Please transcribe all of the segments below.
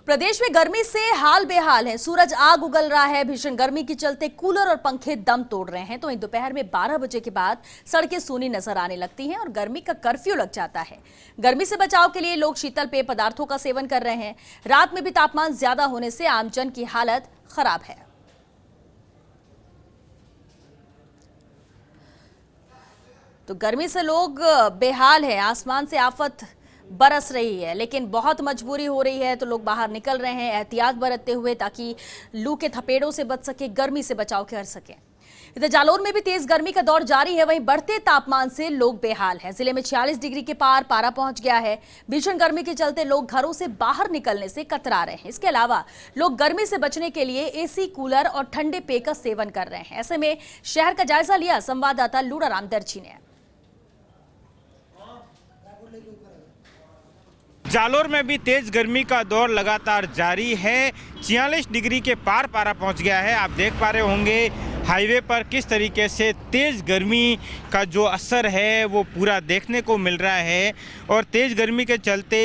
प्रदेश में गर्मी से हाल बेहाल है। सूरज आग उगल रहा है। भीषण गर्मी के चलते कूलर और पंखे दम तोड़ रहे हैं। तो इन दोपहर में 12 बजे के बाद सड़कें सूनी नजर आने लगती हैं और गर्मी का कर्फ्यू लग जाता है। गर्मी से बचाव के लिए लोग शीतल पेय पदार्थों का सेवन कर रहे हैं। रात में भी तापमान ज्यादा होने से आमजन की हालत खराब है। तो गर्मी से लोग बेहाल है। आसमान से आफत बरस रही है, लेकिन बहुत मजबूरी हो रही है तो लोग बाहर निकल रहे हैं एहतियात बरतते हुए, ताकि लू के थपेड़ों से बच सके, गर्मी से बचाव कर सके। इधर जालौर में भी तेज गर्मी का दौर जारी है। वहीं बढ़ते तापमान से लोग बेहाल हैं। जिले में 46 डिग्री के पार पारा पहुंच गया है। भीषण गर्मी के चलते लोग घरों से बाहर निकलने से कतरा रहे हैं। इसके अलावा लोग गर्मी से बचने के लिए एसी, कूलर और ठंडे पेय का सेवन कर रहे हैं। ऐसे में शहर का जायजा लिया संवाददाता लूड़ाराम दर्जी ने। जालौर में भी तेज गर्मी का दौर लगातार जारी है। 46 डिग्री के पार पारा पहुंच गया है। आप देख पा रहे होंगे हाईवे पर किस तरीके से तेज गर्मी का जो असर है वो पूरा देखने को मिल रहा है। और तेज गर्मी के चलते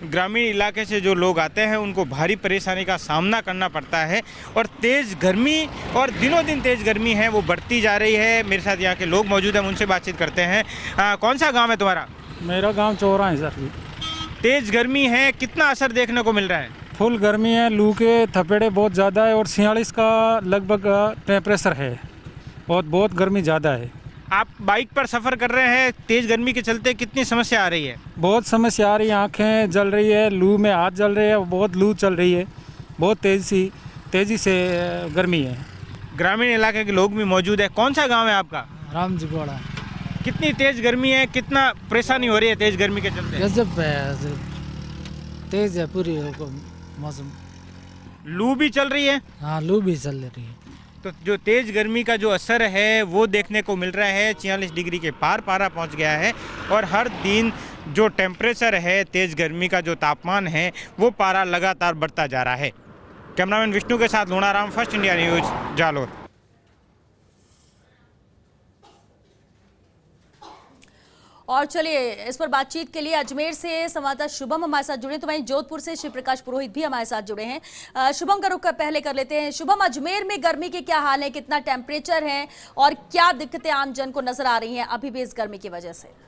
ग्रामीण इलाके से जो लोग आते हैं उनको भारी परेशानी का सामना करना पड़ता है। और तेज गर्मी और दिनों दिन तेज गर्मी है वो बढ़ती जा रही है। मेरे साथ यहाँ के लोग मौजूद हैं, उनसे बातचीत करते हैं। कौन सा गाँव है तुम्हारा? मेरा गाँव चौरा है सर। तेज गर्मी है, कितना असर देखने को मिल रहा है? फुल गर्मी है, लू के थपेड़े बहुत ज़्यादा है और 46 का लगभग टेम्परेचर है। बहुत गर्मी ज़्यादा है। आप बाइक पर सफ़र कर रहे हैं, तेज़ गर्मी के चलते कितनी समस्या आ रही है? बहुत समस्या आ रही है, आँखें जल रही है, लू में हाथ जल रहे हैं, बहुत लू चल रही है, बहुत तेज़ी से गर्मी है। ग्रामीण इलाके के लोग भी मौजूद है। कौन सा गाँव है आपका? राम जी गोड़ा। कितनी तेज़ गर्मी है, कितना परेशानी हो रही है तेज़ गर्मी के चलते? गजब है, तेज़ है पूरी मौसम। लू भी चल रही है? हाँ, लू भी चल रही है। तो जो तेज़ गर्मी का जो असर है वो देखने को मिल रहा है। 46 डिग्री के पार पारा पहुंच गया है और हर दिन जो टेम्परेचर है, तेज़ गर्मी का जो तापमान है वो पारा लगातार बढ़ता जा रहा है। कैमरामैन विष्णु के साथ लूड़ाराम, फर्स्ट इंडिया न्यूज़, जालौर। और चलिए, इस पर बातचीत के लिए अजमेर से संवाददाता शुभम हमारे साथ जुड़े, तो वहीं जोधपुर से शिव प्रकाश पुरोहित भी हमारे साथ जुड़े हैं। शुभम का रुख पहले कर लेते हैं। शुभम, अजमेर में गर्मी के क्या हाल है, कितना टेम्परेचर है और क्या दिक्कतें आम जन को नजर आ रही हैं अभी भी इस गर्मी की वजह से?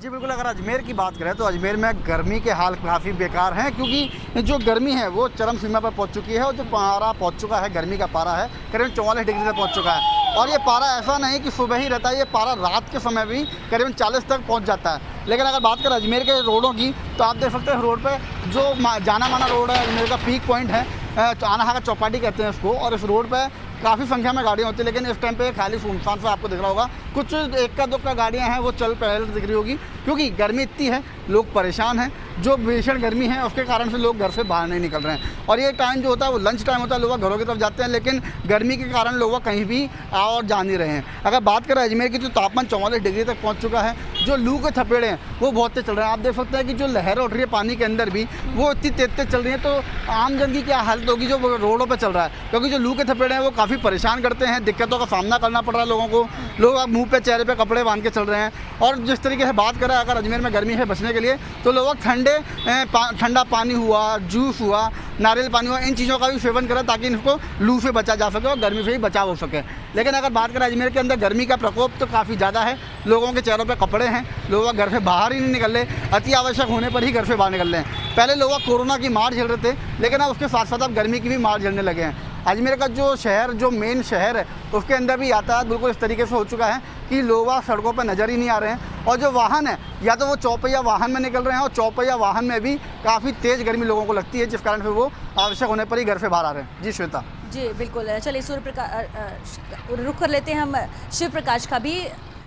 जी बिल्कुल, अगर अजमेर की बात करें तो अजमेर में गर्मी के हाल काफ़ी बेकार हैं, क्योंकि जो गर्मी है वो चरम सीमा पर पहुंच चुकी है। और जो पारा पहुंच चुका है, गर्मी का पारा है करीबन 44 डिग्री तक पहुंच चुका है। और ये पारा ऐसा नहीं कि सुबह ही रहता है, ये पारा रात के समय भी करीबन 40 तक पहुंच जाता है। लेकिन अगर बात करें अजमेर के रोडों की तो आप देख सकते हैं रोड पर जो जाना माना रोड है, अजमेर का पीक पॉइंट है, आनाहा का चौपाटी कहते हैं इसको। और इस रोड पर काफ़ी संख्या में गाड़ियाँ होती है, लेकिन इस टाइम पे खाली सुनसान सा आपको दिख रहा होगा। कुछ एक का दो का गाड़ियाँ हैं वो चल पहले दिख रही होगी, क्योंकि गर्मी इतनी है, लोग परेशान हैं। जो भीषण गर्मी है उसके कारण से लोग घर से बाहर नहीं निकल रहे हैं। और ये टाइम जो होता है वो लंच टाइम होता है, लोग घरों की तरफ जाते हैं, लेकिन गर्मी के कारण लोग कहीं भी आ और जा नहीं रहे हैं। अगर बात करें अजमेर की तो तापमान 44 डिग्री तक पहुँच चुका है। जो लू के थपेड़े हैं वो बहुत तेज चल रहे हैं। आप देख सकते हैं कि जो लहर उठ रही है पानी के अंदर भी, वो इतनी तेज चल रही है। तो आम जन की क्या हालत होगी जो रोडों पर चल रहा है, क्योंकि जो लू के थपेड़े हैं वो काफ़ी परेशान करते हैं, दिक्कतों का सामना करना पड़ रहा है लोगों को। लोग अब मुंह पे, चेहरे पे कपड़े बांध के चल रहे हैं। और जिस तरीके से बात करें अगर अजमेर में गर्मी से बचने के लिए तो लोग ठंडा पानी हुआ, जूस हुआ, नारियल पानी हुआ, इन चीज़ों का भी सेवन करें ताकि इनको लू से बचा जा सके और गर्मी से भी बचाव हो सके। लेकिन अगर बात करें अजमेर के अंदर गर्मी का प्रकोप तो काफ़ी ज़्यादा है। लोगों के चेहरों पर कपड़े हैं, लोग घर से बाहर ही नहीं निकल रहे, अति आवश्यक होने पर ही घर से बाहर निकल रहे हैं। पहले लोग कोरोना की मार झेल रहे थे, लेकिन अब उसके साथ साथ अब गर्मी की भी मार झेलने लगे हैं। अजमेर का जो शहर, जो मेन शहर है, उसके अंदर भी यातायात बिल्कुल इस तरीके से हो चुका है कि लोग सड़कों पर नज़र ही नहीं आ रहे हैं। और जो वाहन है या तो वो चौपहिया वाहन में निकल रहे हैं, और चौपहिया वाहन में भी काफ़ी तेज़ गर्मी लोगों को लगती है, जिस कारण से वो आवश्यक होने पर ही घर से बाहर आ रहे हैं। जी श्वेता। जी बिल्कुल, चलिए सूर्य प्रकाश रुख कर लेते हैं हम शिव प्रकाश का भी,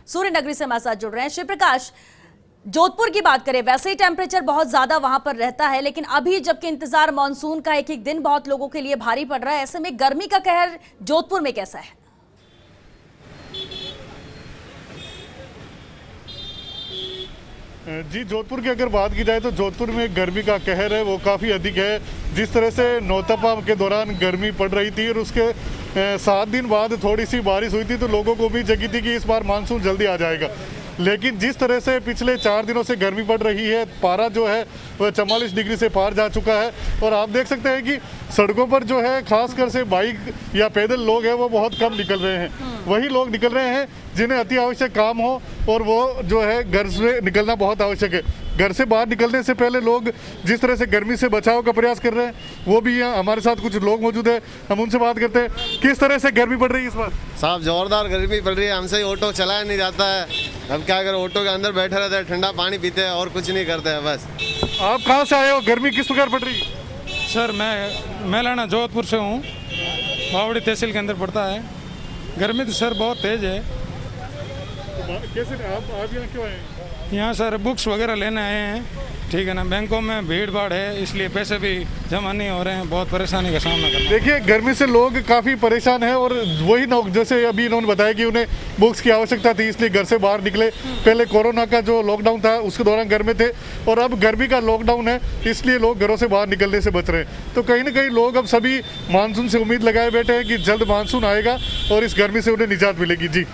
सूर्य नगरी से हमारे साथ जुड़ रहे हैं। शिव प्रकाश, जोधपुर की बात करें, वैसे ही टेम्परेचर बहुत ज़्यादा वहां पर रहता है, लेकिन अभी जबकि इंतजार मानसून का एक एक दिन बहुत लोगों के लिए भारी पड़ रहा है, ऐसे में गर्मी का कहर जोधपुर में कैसा है? जी, जोधपुर की अगर बात की जाए तो जोधपुर में गर्मी का कहर है वो काफ़ी अधिक है। जिस तरह से नौतपा के दौरान गर्मी पड़ रही थी और उसके 7 दिन बाद थोड़ी सी बारिश हुई थी तो लोगों को भी जगी थी कि इस बार मानसून जल्दी आ जाएगा। लेकिन जिस तरह से पिछले 4 दिनों से गर्मी पड़ रही है, पारा जो है वह 44 डिग्री से पार जा चुका है। और आप देख सकते हैं कि सड़कों पर जो है खासकर से बाइक या पैदल लोग हैं वो बहुत कम निकल रहे हैं। वही लोग निकल रहे हैं जिन्हें अति आवश्यक काम हो और वो जो है घर से निकलना बहुत आवश्यक है। घर से बाहर निकलने से पहले लोग जिस तरह से गर्मी से बचाव का प्रयास कर रहे हैं, वो भी यहाँ हमारे साथ कुछ लोग मौजूद है, हम उनसे बात करते हैं। किस तरह से गर्मी पड़ रही है इस बार? साहब जोरदार गर्मी पड़ रही है, हमसे ऑटो चलाया नहीं जाता है। हम क्या करें, ऑटो के अंदर बैठे रहते हैं, ठंडा पानी पीते हैं और कुछ नहीं करते हैं बस। आप कहाँ से आए हो, गर्मी किस प्रकार पड़ रही है? सर मैं मेलाना जोधपुर से हूँ, बावड़ी तहसील के अंदर पड़ता है। गर्मी तो सर बहुत तेज़ है। कैसे आप यहाँ क्यों आए? यहाँ सर बुक्स वगैरह लेने आए हैं, ठीक है ना। बैंकों में भीड़ भाड़ है, इसलिए पैसे भी जमा नहीं हो रहे हैं, बहुत परेशानी का सामना करना। देखिए गर्मी से लोग काफ़ी परेशान हैं और वही लोग जैसे अभी इन्होंने बताया कि उन्हें बुक्स की आवश्यकता थी, इसलिए घर से बाहर निकले। पहले कोरोना का जो लॉकडाउन था उसके दौरान घर में थे और अब गर्मी का लॉकडाउन है, इसलिए लोग घरों से बाहर निकलने से बच रहे हैं। तो कहीं ना कहीं लोग अब सभी मानसून से उम्मीद लगाए बैठे हैं कि जल्द मानसून आएगा और इस गर्मी से उन्हें निजात मिलेगी। जी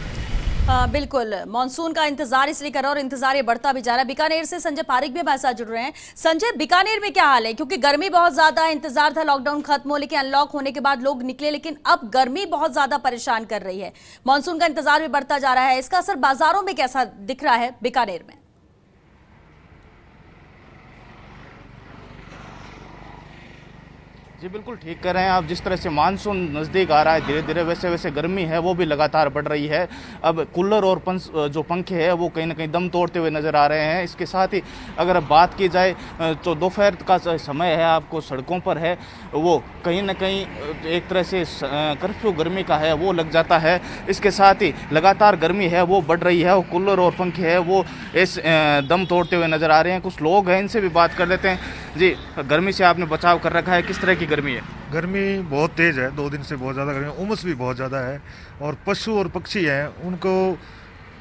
बिल्कुल, मानसून का इंतजार इसलिए कर रहा है और इंतजार ये बढ़ता भी जा रहा है। बीकानेर से संजय पारिक भी हमारे साथ जुड़ रहे हैं। संजय, बीकानेर में क्या हाल है? क्योंकि गर्मी बहुत ज्यादा है, इंतजार था लॉकडाउन खत्म हो, लेकिन अनलॉक होने के बाद लोग निकले, लेकिन अब गर्मी बहुत ज्यादा परेशान कर रही है। मानसून का इंतजार भी बढ़ता जा रहा है, इसका असर बाजारों में कैसा दिख रहा है बीकानेर में? जी बिल्कुल ठीक कह रहे हैं आप। जिस तरह से मानसून नज़दीक आ रहा है धीरे धीरे, वैसे वैसे गर्मी है वो भी लगातार बढ़ रही है। अब कूलर और जो पंखे हैं वो कहीं ना कहीं दम तोड़ते हुए नज़र आ रहे हैं। इसके साथ ही अगर बात की जाए तो दोपहर का समय है, आपको सड़कों पर है वो कहीं ना कहीं एक तरह से कर्फ्यू गर्मी का है वो लग जाता है। इसके साथ ही लगातार गर्मी है वो बढ़ रही है और कूलर और पंखे है वो इस दम तोड़ते हुए नज़र आ रहे हैं। कुछ लोग हैं, इनसे भी बात कर लेते हैं। जी, गर्मी से आपने बचाव कर रखा है, किस तरह की गर्मी है? गर्मी बहुत तेज़ है, 2 दिन से बहुत ज़्यादा गर्मी, उमस भी बहुत ज़्यादा है। और पशु और पक्षी हैं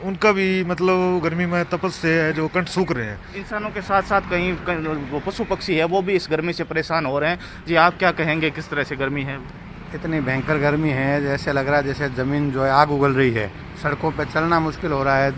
उनका भी मतलब गर्मी में तपस से है जो कंठ सूख रहे हैं। इंसानों के साथ साथ कहीं वो पशु पक्षी है वो भी इस गर्मी से परेशान हो रहे हैं। जी आप क्या कहेंगे, किस तरह से गर्मी है? इतनी भयंकर गर्मी है, जैसे लग रहा है जैसे ज़मीन जो है आग उगल रही है। सड़कों पर चलना मुश्किल हो रहा है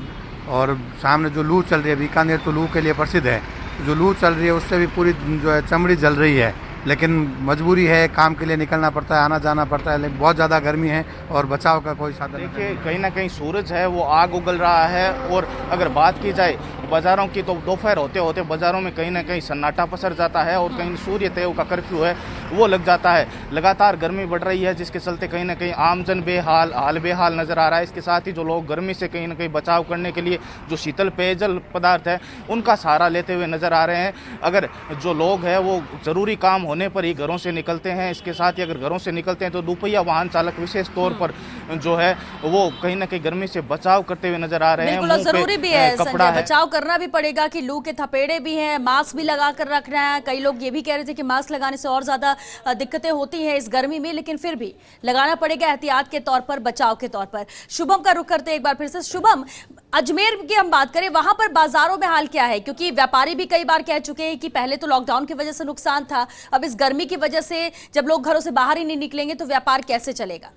और सामने जो लू चल रही है, बीकानेर तो लू के लिए प्रसिद्ध है, जो लू चल रही है उससे भी पूरी जो है चमड़ी जल रही है। लेकिन मजबूरी है, काम के लिए निकलना पड़ता है, आना जाना पड़ता है, लेकिन बहुत ज़्यादा गर्मी है और बचाव का कोई साधन नहीं। देखिए कहीं ना कहीं सूरज है वो आग उगल रहा है। और अगर बात की जाए बाज़ारों की तो दोपहर होते होते बाज़ारों में कहीं ना कहीं सन्नाटा पसर जाता है और कहीं सूर्य देव का कर्फ्यू है वो लग जाता है। लगातार गर्मी बढ़ रही है जिसके चलते कहीं ना कहीं आमजन हाल बेहाल नज़र आ रहा है। इसके साथ ही जो लोग गर्मी से कहीं ना कहीं बचाव करने के लिए जो शीतल पेयजल पदार्थ है उनका सहारा लेते हुए नज़र आ रहे हैं। अगर जो लोग हैं वो ज़रूरी काम होने पर ही घरों से निकलते हैं। इसके साथ ही अगर घरों से निकलते हैं तो दुपहिया वाहन चालक विशेष तौर पर जो है वो कहीं ना कहीं गर्मी से बचाव करते हुए नजर आ रहे हैं। बिल्कुल जरूरी भी है कपड़ा संजय, बचाव करना भी पड़ेगा कि लू के थपेड़े भी हैं, मास्क भी लगा कर रखना है। कई लोग ये भी कह रहे थे कि मास्क लगाने से और ज्यादा दिक्कतें होती हैं इस गर्मी में, लेकिन फिर भी लगाना पड़ेगा एहतियात के तौर पर, बचाव के तौर पर। शुभम का रुख करते हैं एक बार फिर से। शुभम, अजमेर की हम बात करें, वहां पर बाजारों में हाल क्या है? क्योंकि व्यापारी भी कई बार कह चुके हैं कि पहले तो लॉकडाउन की वजह से नुकसान था, अब इस गर्मी की वजह से जब लोग घरों से बाहर ही नहीं निकलेंगे तो व्यापार कैसे चलेगा?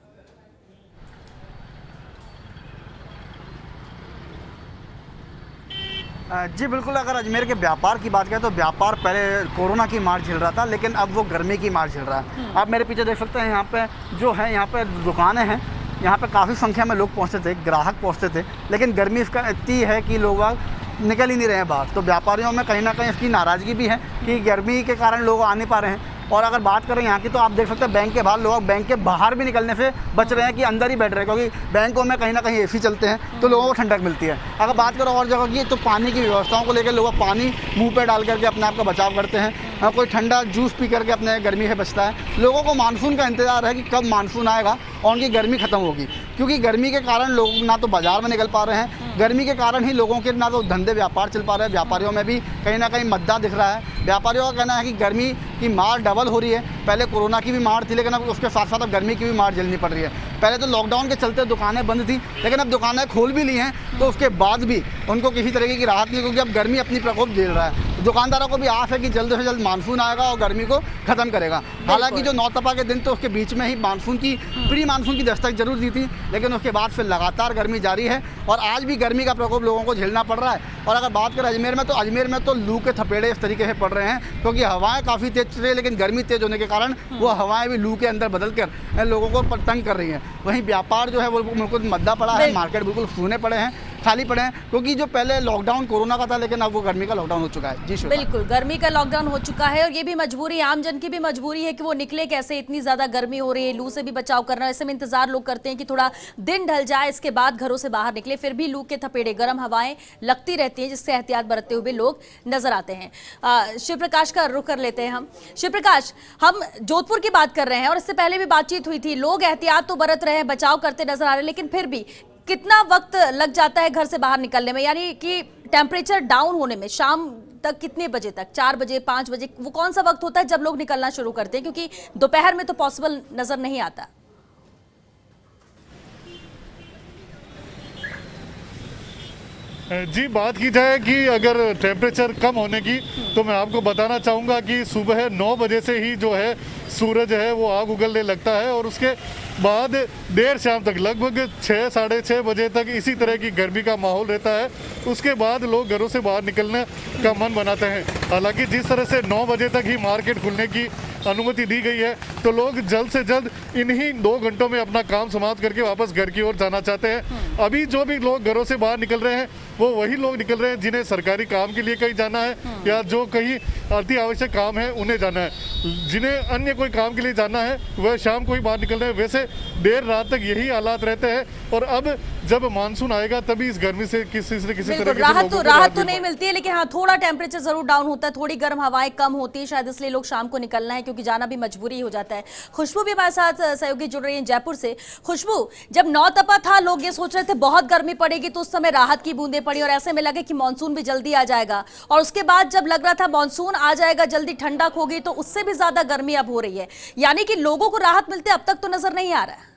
जी बिल्कुल, अगर अजमेर के व्यापार की बात करें तो व्यापार पहले कोरोना की मार झेल रहा था, लेकिन अब वो गर्मी की मार झेल रहा है। आप मेरे पीछे देख सकते हैं, यहाँ पे जो है यहाँ पे दुकानें हैं, यहाँ पे काफ़ी संख्या में लोग पहुँचते थे, ग्राहक पहुँचते थे, लेकिन गर्मी इसका इतनी है कि लोग निकल ही नहीं रहे हैं बाहर। तो व्यापारियों में कहीं ना कहीं इसकी नाराज़गी भी है कि गर्मी के कारण लोग आ नहीं पा रहे हैं। और अगर बात करें यहाँ की तो आप देख सकते हैं बैंक के बाहर लोग बैंक के बाहर भी निकलने से बच रहे हैं कि अंदर ही बैठ रहे हैं, क्योंकि बैंकों में कहीं ना कहीं एसी चलते हैं तो लोगों को ठंडक मिलती है। अगर बात करो और जगह की तो पानी की व्यवस्थाओं को लेकर लोग पानी मुंह पे डाल करके अपने आप का बचाव करते हैं, कोई ठंडा जूस पी करके अपने गर्मी से बचता है। लोगों को मानसून का इंतजार है कि कब मानसून आएगा और उनकी गर्मी खत्म होगी, क्योंकि गर्मी के कारण लोग ना तो बाजार में निकल पा रहे हैं, गर्मी के कारण ही लोगों के ना तो धंधे व्यापार चल पा रहे हैं। व्यापारियों में भी कहीं ना कहीं मद्दा दिख रहा है। व्यापारियों का कहना है कि गर्मी की मार डबल हो रही है। पहले कोरोना की भी मार थी, लेकिन अब उसके साथ साथ अब गर्मी की भी मार झेलनी पड़ रही है। पहले तो लॉकडाउन के चलते दुकानें बंद थी, लेकिन अब दुकानें खोल भी ली हैं तो उसके बाद भी उनको किसी तरीके की राहत नहीं, क्योंकि अब गर्मी अपनी प्रकोप झेल रहा है। दुकानदारों को भी आस है कि जल्द से जल्द मानसून आएगा और गर्मी को ख़त्म करेगा। हालांकि जो नौतपा के दिन तो उसके बीच में ही मानसून की प्री मानसून की दस्तक जरूर दी थी, लेकिन उसके बाद फिर लगातार गर्मी जारी है और आज भी गर्मी का प्रकोप लोगों को झेलना पड़ रहा है। और अगर बात करें अजमेर में तो लू के थपेड़े इस तरीके से पड़ रहे हैं, क्योंकि हवाएं काफ़ी तेज चल रही है, लेकिन गर्मी तेज होने के कारण वो हवाएं भी लू के अंदर बदल कर लोगों को तंग कर रही हैं। वहीं व्यापार जो है वो बिल्कुल मद्दा पड़ा है, मार्केट बिल्कुल सूने पड़े हैं, खाली पड़े हैं, क्योंकि जो पहले लॉकडाउन कोरोना का था, लेकिन अब वो गर्मी का लॉकडाउन हो चुका है। जी श्वेता। बिल्कुल, गर्मी का लॉकडाउन हो चुका है और ये भी मजबूरी, आम जन की भी मजबूरी है कि वो निकले कैसे, इतनी ज्यादा गर्मी हो रही है, लू से भी बचाव करना। ऐसे में इंतजार लोग करते हैं कि थोड़ा दिन ढल जाए, इसके बाद घरों से बाहर निकले, फिर भी लू के थपेड़े, गर्म हवाएं लगती रहती हैं, जिससे एहतियात बरतते हुए लोग नजर आते हैं। शिव प्रकाश का रुख कर लेते हैं हम। शिव प्रकाश, हम जोधपुर की बात कर रहे हैं और इससे पहले भी बातचीत हुई थी, लोग एहतियात तो बरत रहे हैं, बचाव करते नजर आ रहे हैं, लेकिन फिर भी कितना वक्त लग जाता है घर से बाहर निकलने में, यानी कि टेम्परेचर डाउन होने में? शाम तक कितने बजे तक, 4 बजे 5 बजे, वो कौन सा वक्त होता है जब लोग निकलना शुरू करते हैं? क्योंकि दोपहर में तो पॉसिबल नजर नहीं आता। जी, बात की जाए कि अगर टेम्परेचर कम होने की, तो मैं आपको बताना चाहूँगा कि सुबह 9 बजे से ही जो है सूरज है वो आग उगलने लगता है और उसके बाद देर शाम तक लगभग 6 साढ़े 6 बजे तक इसी तरह की गर्मी का माहौल रहता है। उसके बाद लोग घरों से बाहर निकलने का मन बनाते हैं। हालांकि जिस तरह से 9 बजे तक ही मार्केट खुलने की अनुमति दी गई है, तो लोग जल्द से जल्द इन्हीं 2 घंटों में अपना काम समाप्त करके वापस घर की ओर जाना चाहते हैं। अभी जो भी लोग घरों से बाहर निकल रहे हैं वो वही लोग निकल रहे हैं जिन्हें सरकारी काम के लिए कहीं जाना है या जो कहीं अति आवश्यक काम है उन्हें जाना है। जिन्हें अन्य कोई काम के लिए जाना है वह शाम को ही बाहर निकल रहे हैं। वैसे देर रात तक यही हालात रहते हैं और अब जब मानसून आएगा तभी इस गर्मी से किसी तरह राहत तो नहीं मिलती है, लेकिन हाँ, थोड़ा टेम्परेचर जरूर डाउन होता है, थोड़ी गर्म हवाएं कम होती है, शायद इसलिए लोग शाम को निकलना है, क्योंकि जाना भी मजबूरी हो जाता है। खुशबू भी हमारे साथ सहयोगी जुड़ रही है जयपुर से। खुशबू, जब नौतपा था लोग ये सोच रहे थे बहुत गर्मी पड़ेगी, तो उस समय राहत की बूंदें पड़ी और ऐसे में लगे कि मानसून भी जल्दी आ जाएगा, और उसके बाद जब लग रहा था मानसून आ जाएगा, जल्दी ठंडक होगी, तो उससे भी ज्यादा गर्मी अब हो रही है, यानी कि लोगों को राहत मिलते अब तक तो नजर नहीं आ रहा है।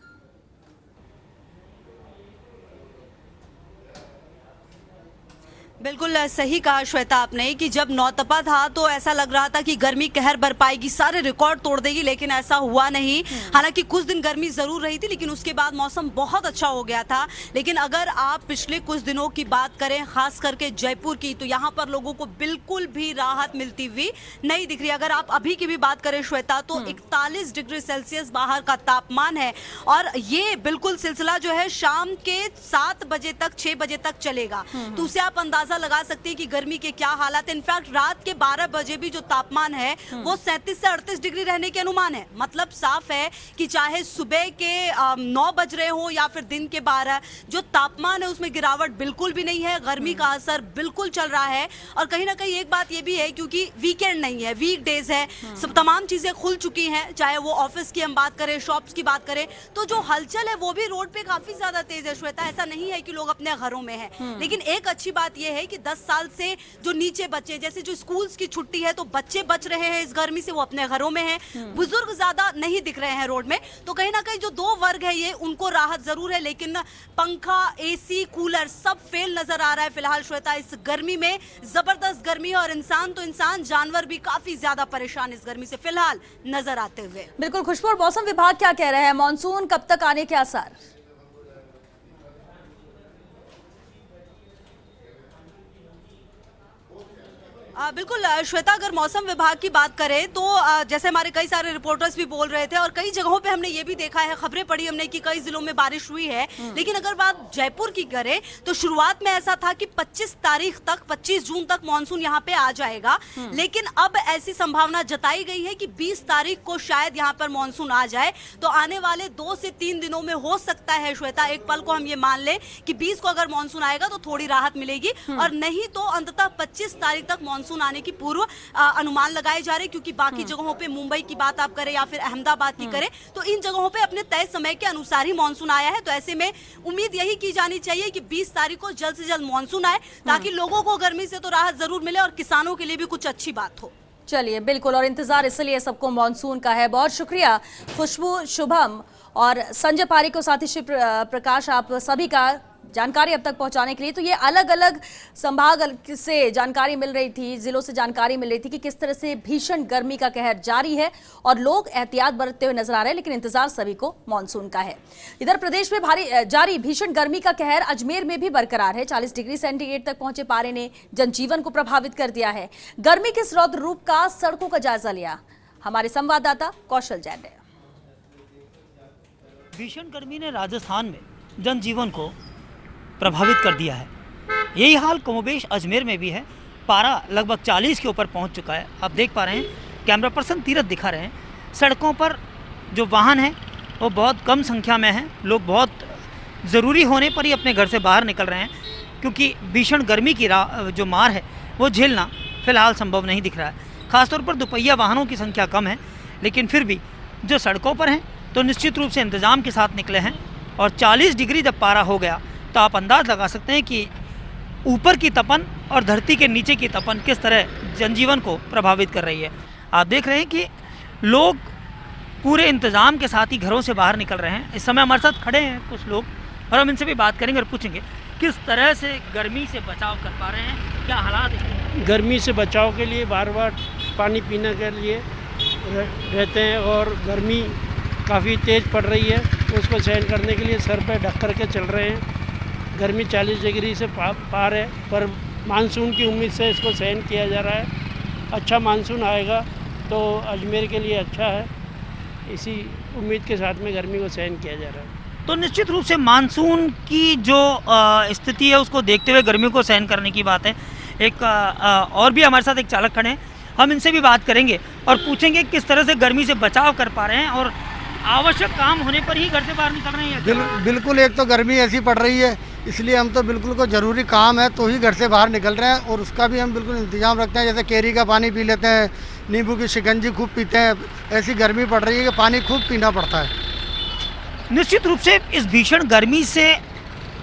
बिल्कुल सही कहा श्वेता आपने कि जब नौतपा था तो ऐसा लग रहा था कि गर्मी कहर बर पाएगी, सारे रिकॉर्ड तोड़ देगी, लेकिन ऐसा हुआ नहीं। हालांकि कुछ दिन गर्मी जरूर रही थी, लेकिन उसके बाद मौसम बहुत अच्छा हो गया था। लेकिन अगर आप पिछले कुछ दिनों की बात करें, खास करके जयपुर की, तो यहाँ पर लोगों को बिल्कुल भी राहत मिलती हुई नहीं दिख रही। अगर आप अभी की भी बात करें श्वेता, तो 41 डिग्री सेल्सियस बाहर का तापमान है और ये बिल्कुल सिलसिला जो है शाम के 7 बजे तक 6 बजे तक चलेगा। तो उसे आप अंदाजा लगा सकते हैं कि गर्मी के क्या हालात है। इनफैक्ट रात के 12 बजे भी जो तापमान है वो 37 से 38 डिग्री रहने के अनुमान है। मतलब साफ है कि चाहे सुबह के 9 बज रहे हो या फिर दिन के 12, जो तापमान है उसमें गिरावट बिल्कुल भी नहीं है। गर्मी का असर बिल्कुल चल रहा है और कहीं ना कहीं एक बात ये भी है, क्योंकि वीकेंड नहीं है, वीकडेज है, सब तमाम चीजें खुल चुकी हैं, चाहे वो ऑफिस की हम बात करें, शॉप्स की बात करें, तो जो हलचल है वो भी रोड पे काफी ज्यादा तेज है श्वेता। ऐसा नहीं है कि लोग अपने घरों में हैं। लेकिन एक अच्छी बात यह है कि 10 साल से जो नीचे बच्चे, जैसे जो स्कूल्स की छुट्टी है तो बच्चे बच रहे हैं इस गर्मी से, वो अपने घरों में हैं, बुजुर्ग ज्यादा नहीं दिख रहे हैं रोड में। तो कहीं ना कहीं जो 2 वर्ग है ये, उनको राहत जरूर है, लेकिन पंखा, एसी, कूलर सब फेल नजर आ रहा है फिलहाल श्वेता। इस गर्मी में जबरदस्त गर्मी है और इंसान तो इंसान, जानवर भी काफी ज्यादा परेशान इस गर्मी से फिलहाल नजर आते हुए। बिल्कुल खुशबू, और मौसम विभाग क्या कह रहे हैं, मानसून कब तक आने के आसार? बिल्कुल श्वेता, अगर मौसम विभाग की बात करें तो जैसे हमारे कई सारे रिपोर्टर्स भी बोल रहे थे और कई जगहों पे हमने ये भी देखा है, खबरें पढ़ी हमने कि कई जिलों में बारिश हुई है। लेकिन अगर बात जयपुर की करें तो शुरुआत में ऐसा था कि 25 तारीख तक, 25 जून तक मानसून यहाँ पे आ जाएगा। लेकिन अब ऐसी संभावना जताई गई है कि 20 तारीख को शायद यहाँ पर मानसून आ जाए। तो आने वाले 2 से 3 दिनों में हो सकता है श्वेता, एक पल को हम ये मान लें कि 20 को अगर मानसून आएगा तो थोड़ी राहत मिलेगी, और नहीं तो अंततः 25 तारीख तक मानसून आने की पूर्व अनुमान लगाए जा रहे, क्योंकि बाकी जगहों पे मुंबई की बात आप करें या फिर अहमदाबाद की करें तो इन जगहों पे अपने तय समय के अनुसार ही मानसून आया है। तो ऐसे में उम्मीद यही की जानी चाहिए कि 20 तारीख को जल्द से जल्द मानसून आए, ताकि लोगों को गर्मी से तो राहत जरूर मिले और किसानों के लिए भी कुछ अच्छी बात हो। चलिए, बिल्कुल, और इंतजार इसलिए सबको मानसून का है। बहुत शुक्रिया खुशबू, शुभम और संजय पारी को, साथ ही शिव प्रकाश, आप सभी का जानकारी अब तक पहुंचाने के लिए। तो ये अलग अलग संभाग से जानकारी मिल रही थी, जिलों से जानकारी मिल रही थी कि किस तरह से भीषण गर्मी का कहर जारी है और लोग एहतियात बरतते हुए नजर आ रहे हैं, लेकिन इंतजार सभी को मानसून का है। इधर प्रदेश में जारी भीषण गर्मी का कहर अजमेर में भी बरकरार है। 40 डिग्री सेंटीग्रेड तक पहुंचे पारे ने जनजीवन को प्रभावित कर दिया है। गर्मी के इस रौद्र रूप का सड़कों का जायजा लिया हमारे संवाददाता कौशल जैन ने। भीषण गर्मी ने राजस्थान में जनजीवन को प्रभावित कर दिया है। यही हाल कमोबेश अजमेर में भी है। पारा लगभग 40 के ऊपर पहुंच चुका है। आप देख पा रहे हैं, कैमरा पर्सन तीरथ दिखा रहे हैं, सड़कों पर जो वाहन हैं वो बहुत कम संख्या में हैं। लोग बहुत ज़रूरी होने पर ही अपने घर से बाहर निकल रहे हैं, क्योंकि भीषण गर्मी की जो मार है वो झेलना फ़िलहाल संभव नहीं दिख रहा है। ख़ासतौर पर दोपहिया वाहनों की संख्या कम है, लेकिन फिर भी जो सड़कों पर हैं तो निश्चित रूप से इंतज़ाम के साथ निकले हैं। और 40 डिग्री जब पारा हो गया तो आप अंदाज़ लगा सकते हैं कि ऊपर की तपन और धरती के नीचे की तपन किस तरह जनजीवन को प्रभावित कर रही है। आप देख रहे हैं कि लोग पूरे इंतज़ाम के साथ ही घरों से बाहर निकल रहे हैं। इस समय हमारे साथ खड़े हैं कुछ लोग और हम इनसे भी बात करेंगे और पूछेंगे किस तरह से गर्मी से बचाव कर पा रहे हैं, क्या हालात हैं। गर्मी से बचाव के लिए बार बार पानी पीने के लिए रहते हैं और गर्मी काफ़ी तेज़ पड़ रही है, उसको सहन करने के लिए सर पे ढक कर के चल रहे हैं। गर्मी 40 डिग्री से पार है, पर मानसून की उम्मीद से इसको सहन किया जा रहा है। अच्छा मानसून आएगा तो अजमेर के लिए अच्छा है, इसी उम्मीद के साथ में गर्मी को सहन किया जा रहा है। तो निश्चित रूप से मानसून की जो स्थिति है उसको देखते हुए गर्मी को सहन करने की बात है। एक और भी हमारे साथ एक चालक खड़े हैं, हम इनसे भी बात करेंगे और पूछेंगे किस तरह से गर्मी से बचाव कर पा रहे हैं और आवश्यक काम होने पर ही घर से बाहर निकल रहे हैं। बिल्कुल, एक तो गर्मी ऐसी पड़ रही है, इसलिए हम तो बिल्कुल को ज़रूरी काम है तो ही घर से बाहर निकल रहे हैं और उसका भी हम बिल्कुल इंतजाम रखते हैं। जैसे केरी का पानी पी लेते हैं, नींबू की शिकंजी खूब पीते हैं। ऐसी गर्मी पड़ रही है कि पानी खूब पीना पड़ता है। निश्चित रूप से इस भीषण गर्मी से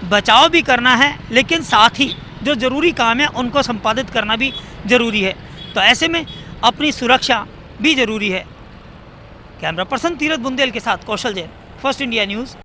बचाव भी करना है, लेकिन साथ ही जो ज़रूरी काम है उनको संपादित करना भी ज़रूरी है। तो ऐसे में अपनी सुरक्षा भी ज़रूरी है। कैमरा पर्सन तीरथ बुंदेल के साथ कौशल जैन, फर्स्ट इंडिया न्यूज़।